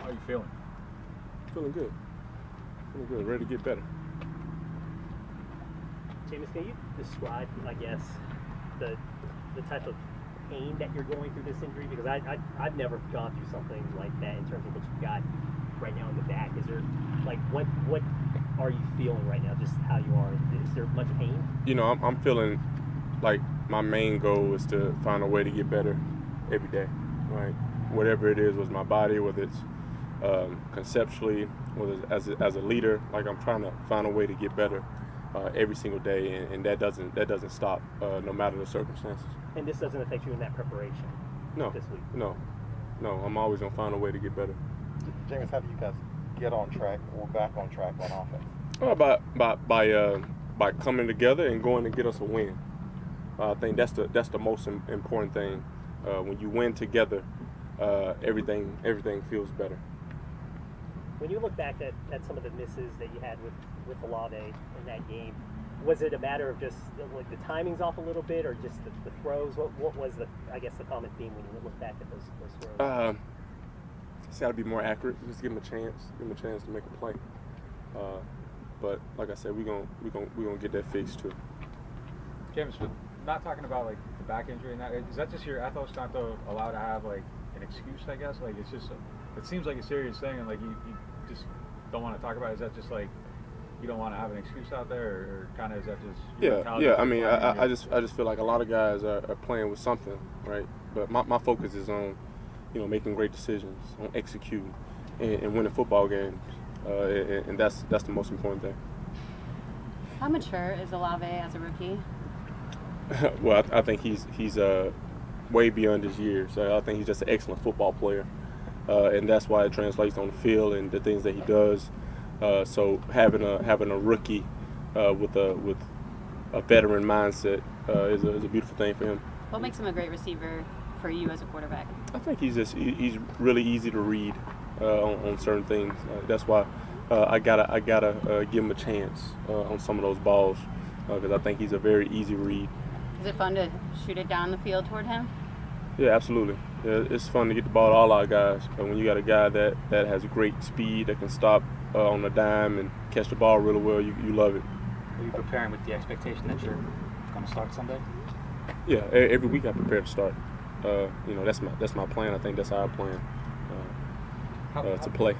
How are you feeling? Feeling good. Feeling good. Ready to get better. Jameis, can you describe, I guess, the type of pain that you're going through this injury? Because I've never gone through something like that in terms of what you've got right now in the back. Is there, like, what are you feeling right now, just how you are? Is there much pain? You know, I'm feeling like my main goal is to find a way to get better every day, right? Whatever it is, with my body, whether it's conceptually, whether it's as a leader, like I'm trying to find a way to get better every single day, and that doesn't stop no matter the circumstances. And this doesn't affect you in that preparation? No, this week? No. I'm always gonna find a way to get better. Jameis, how do you guys get on track or back on track on offense? By coming together and going to get us a win. I think that's the most important thing. When you win together, everything feels better. When you look back at some of the misses that you had with Olave in that game, was it a matter of just like the timing's off a little bit, or just the throws? What was the common theme when you look back at those throws? It's got to be more accurate. Just give him a chance to make a play. But like I said, we gonna get that fixed too. James, but not talking about like the back injury and that, is that just your ethos not to allow to have like an excuse? I guess like it's just it seems like a serious thing, and like you just don't want to talk about it. Is that just like you don't want to have an excuse out there, or kind of is that just yeah? I mean, I just feel like a lot of guys are playing with something, right? But my focus is on making great decisions, on executing and winning football games, and that's the most important thing. How mature is Olave as a rookie? Well, I think he's way beyond his years. I think he's just an excellent football player, and that's why it translates on the field and the things that he does. So having a rookie with a veteran mindset is a beautiful thing for him. What makes him a great receiver for you as a quarterback? I think he's really easy to read on certain things. That's why I gotta give him a chance on some of those balls because I think he's a very easy read. Is it fun to shoot it down the field toward him? Yeah, absolutely. Yeah, it's fun to get the ball to all our guys. But when you got a guy that has great speed, that can stop on a dime and catch the ball really well, you love it. Are you preparing with the expectation that you're going to start Sunday? Yeah, every week I prepare to start. That's my plan. I think that's our plan to play.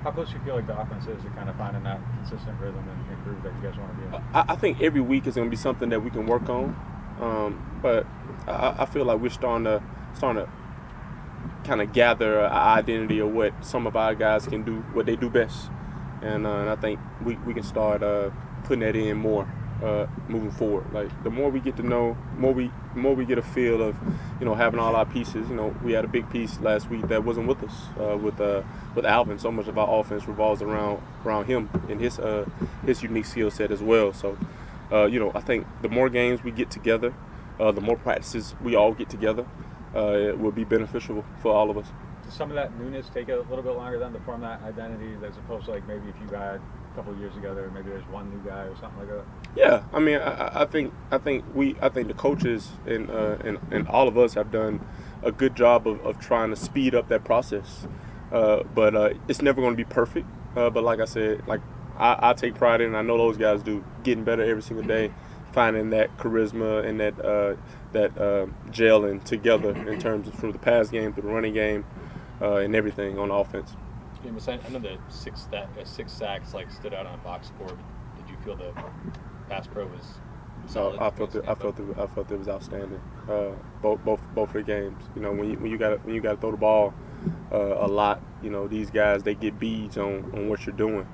How close do you feel like the offense is to kind of finding that consistent rhythm and groove that you guys want to be in? I think every week is going to be something that we can work on. But I feel like we're starting to kind of gather an identity of what some of our guys can do, what they do best. And I think we can start putting that in more moving forward. Like the more we get to know, more we get a feel of, having all our pieces. We had a big piece last week that wasn't with us with Alvin. So much of our offense revolves around him and his unique skill set as well. So, I think the more games we get together, the more practices we all get together, it will be beneficial for all of us. Does some of that newness take a little bit longer then to form that identity, as opposed to like maybe if you got a couple of years together, maybe there's one new guy or something like that? Yeah, I mean, I think the coaches and all of us have done a good job of trying to speed up that process. But it's never going to be perfect. But like I said, I take pride in, and I know those guys do, getting better every single day, finding that charisma and that gelling together in terms of through the pass game, through the running game, and everything on offense. Jameis, I know the six sacks stood out on a box score. Did you feel the pass pro was solid? I felt it was outstanding. Both of the games. When you got to throw the ball a lot. These guys, they get beads on what you're doing,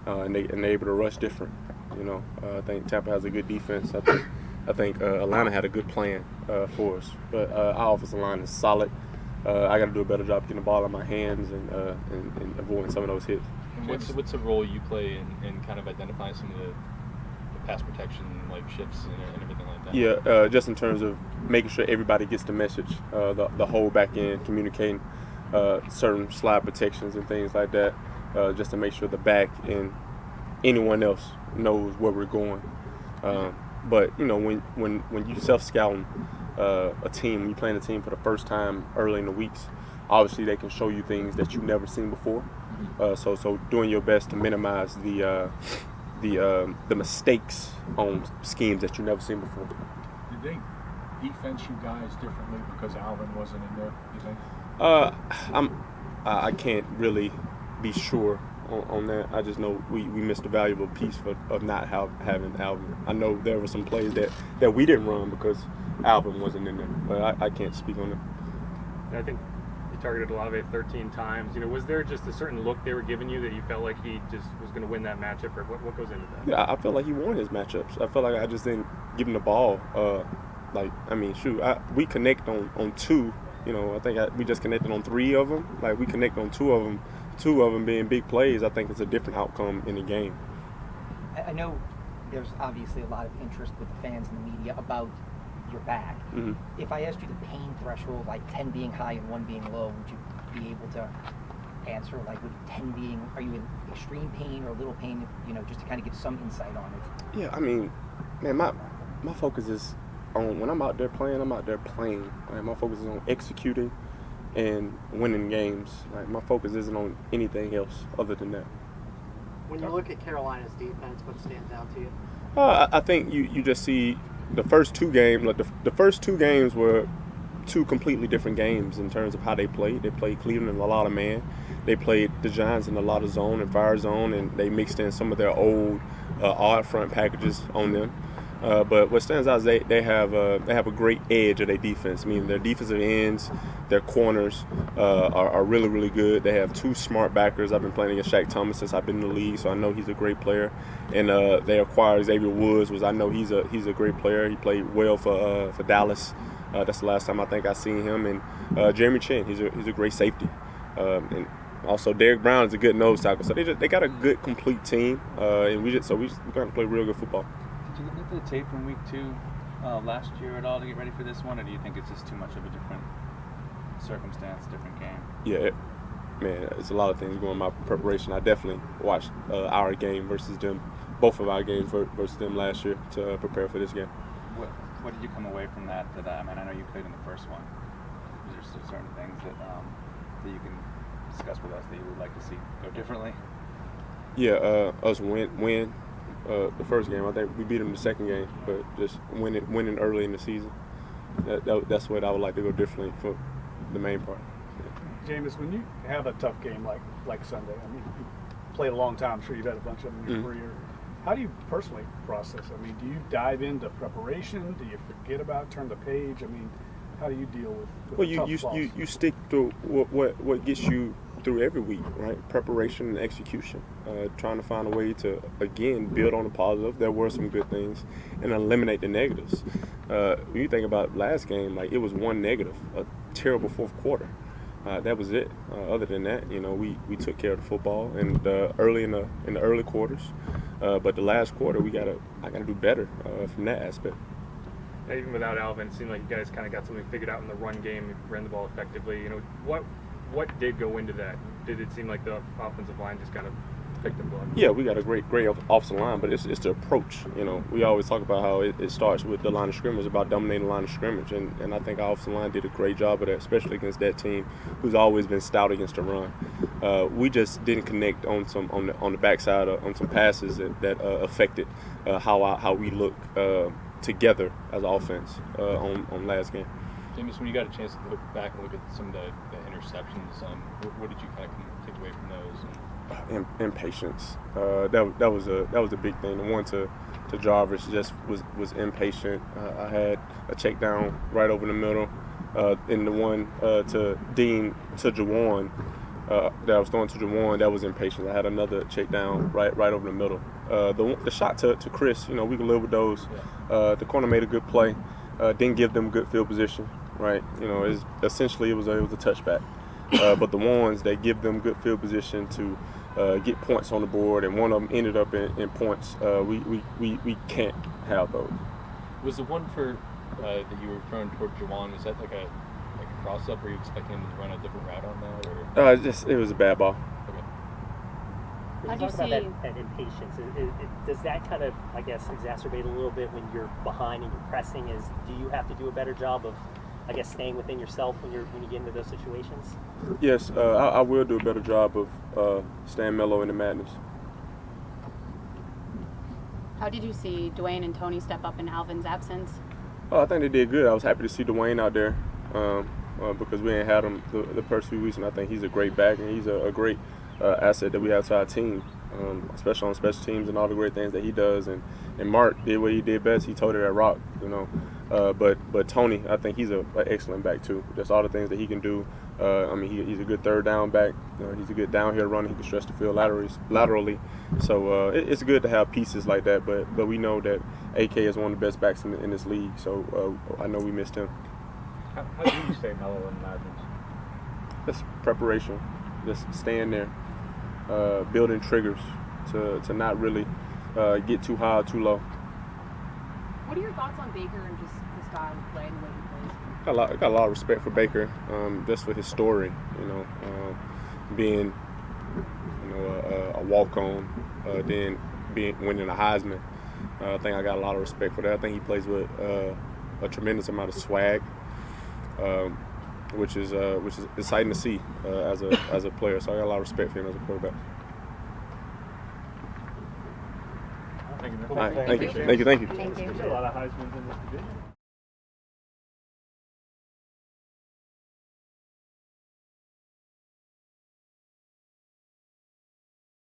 and they're able to rush different. I think Tampa has a good defense. I think Atlanta had a good plan for us, but our offensive line is solid. I got to do a better job getting the ball in my hands and avoiding some of those hits. And what's the role you play in kind of identifying some of the pass protection shifts and everything like that? Yeah, just in terms of making sure everybody gets the message, the whole back end, communicating certain slide protections and things like that, just to make sure the back and anyone else knows where we're going. But when you self-scouting a team, when you're playing a team for the first time early in the weeks, obviously they can show you things that you've never seen before. So doing your best to minimize the mistakes on schemes that you've never seen before. Did they defense you guys differently because Alvin wasn't in there, you think? I can't really be sure on that. I just know we missed a valuable piece of not having Alvin. I know there were some plays that we didn't run because Alvin wasn't in there, but I can't speak on it. I think you targeted Olave 13 times. Was there just a certain look they were giving you that you felt like he just was going to win that matchup, or what goes into that? Yeah, I felt like he won his matchups. I felt like I just didn't give him the ball. We connect on two. I think we just connected on 3 of them. Like, we connect on 2 of them. 2 of them being big plays, I think it's a different outcome in the game. I know there's obviously a lot of interest with the fans and the media about your back. Mm-hmm. If I asked you the pain threshold, like 10 being high and 1 being low, would you be able to answer? Like, would 10 being, are you in extreme pain or little pain? Just to kind of give some insight on it. Yeah, I mean, man, my focus is on, when I'm out there playing. Like, my focus is on executing and winning games. Like, my focus isn't on anything else other than that. When you look at Carolina's defense, what stands out to you? I think you just see the first 2 games. Like, the first 2 games were 2 completely different games in terms of how they played. They played Cleveland in a lot of man. They played the Giants in a lot of zone and fire zone, and they mixed in some of their old odd front packages on them. But what stands out is they have a great edge of their defense. I mean, their defensive ends, their corners are really, really good. They have 2 smart backers. I've been playing against Shaq Thomas since I've been in the league, so I know he's a great player. And they acquired Xavier Woods, I know he's a great player. He played well for Dallas. That's the last time I think I seen him. And Jeremy Chin, he's a great safety. And also Derrick Brown is a good nose tackle. So they got a good complete team. And we got to play real good football. Did you look at the tape from week 2 last year at all to get ready for this one, or do you think it's just too much of a different circumstance, different game? Yeah, man, it's a lot of things going on in my preparation. I definitely watched our game versus them, both of our games versus them last year to prepare for this game. What did you come away from that? I know you played in the first one. Is there certain things that you can discuss with us that you would like to see go differently? Yeah, us win. The first game, I think we beat them the second game, but just winning early in the season. That's what I would like to go differently for the main part. Yeah. Jameis, when you have a tough game like Sunday, I mean, you played a long time. I'm sure you've had a bunch of them in your career. How do you personally process? I mean, do you dive into preparation? Do you forget about, turn the page? I mean, how do you deal with a tough loss? You stick to what gets you through every week, right? Preparation and execution. Trying to find a way to, again, build on the positive. There were some good things, and eliminate the negatives. When you think about last game, like, it was 1 negative, a terrible fourth quarter. That was it. Other than that, we took care of the football and early in the early quarters. But the last quarter, I gotta do better from that aspect. Even without Alvin, it seemed like you guys kind of got something figured out in the run game. You ran the ball effectively. What did go into that? Did it seem like the offensive line just kind of picked them up? Yeah, we got a great offensive line, but it's the approach. We always talk about how it starts with the line of scrimmage, about dominating the line of scrimmage, and I think our offensive line did a great job of that, especially against that team who's always been stout against the run. We just didn't connect on the backside on some passes that affected how we look together as an offense on last game. Jameis, when you got a chance to look back and look at some of the interceptions, what did you kind of take away from those? Impatience. That was a big thing. The one to Jarvis just was impatient. I had a check down right over the middle, and the one to Dean to Jawan that I was throwing to Jawan, that was impatient. I had another check down right over the middle. The shot to Chris, we can live with those. The corner made a good play. Didn't give them good field position, right? Essentially it was a touchback. But the ones that give them good field position to get points on the board, and one of them ended up in points, we can't have those. Was the one for that you were throwing toward Jawan, was that like a cross up? Were you expecting him to run a different route on that? Or? It was a bad ball. Okay. When you talk about that impatience, does that kind of, I guess, exacerbate a little bit when you're behind and you're pressing? Do you have to do a better job of I guess, staying within yourself when you get into those situations? Yes, I will do a better job of staying mellow in the madness. How did you see Dwayne and Tony step up in Alvin's absence? Oh, I think they did good. I was happy to see Dwayne out there because we ain't had him the first few weeks, and I think he's a great back and he's a great asset that we have to our team, especially on special teams and all the great things that he does. And Mark did what he did best. He toted that rock, you know. But Tony, I think he's an excellent back too. Just all the things that he can do. I mean, he's a good third down back. He's a good downhill runner. He can stretch the field laterally. So it's good to have pieces like that. But we know that AK is one of the best backs in this league. So I know we missed him. How do you stay mellow in the madness? Just preparation. Just staying there. Building triggers to not really get too high or too low. What are your thoughts on Baker and just his style of play and the way he plays? I got a lot of respect for Baker, just for his story. You know, being a walk-on, then winning a Heisman. I think I got a lot of respect for that. I think he plays with a tremendous amount of swag, which is exciting to see as a player. So I got a lot of respect for him as a quarterback. Thank you, man. All right, thank you. Thank you. There's a lot of Heismans in this division.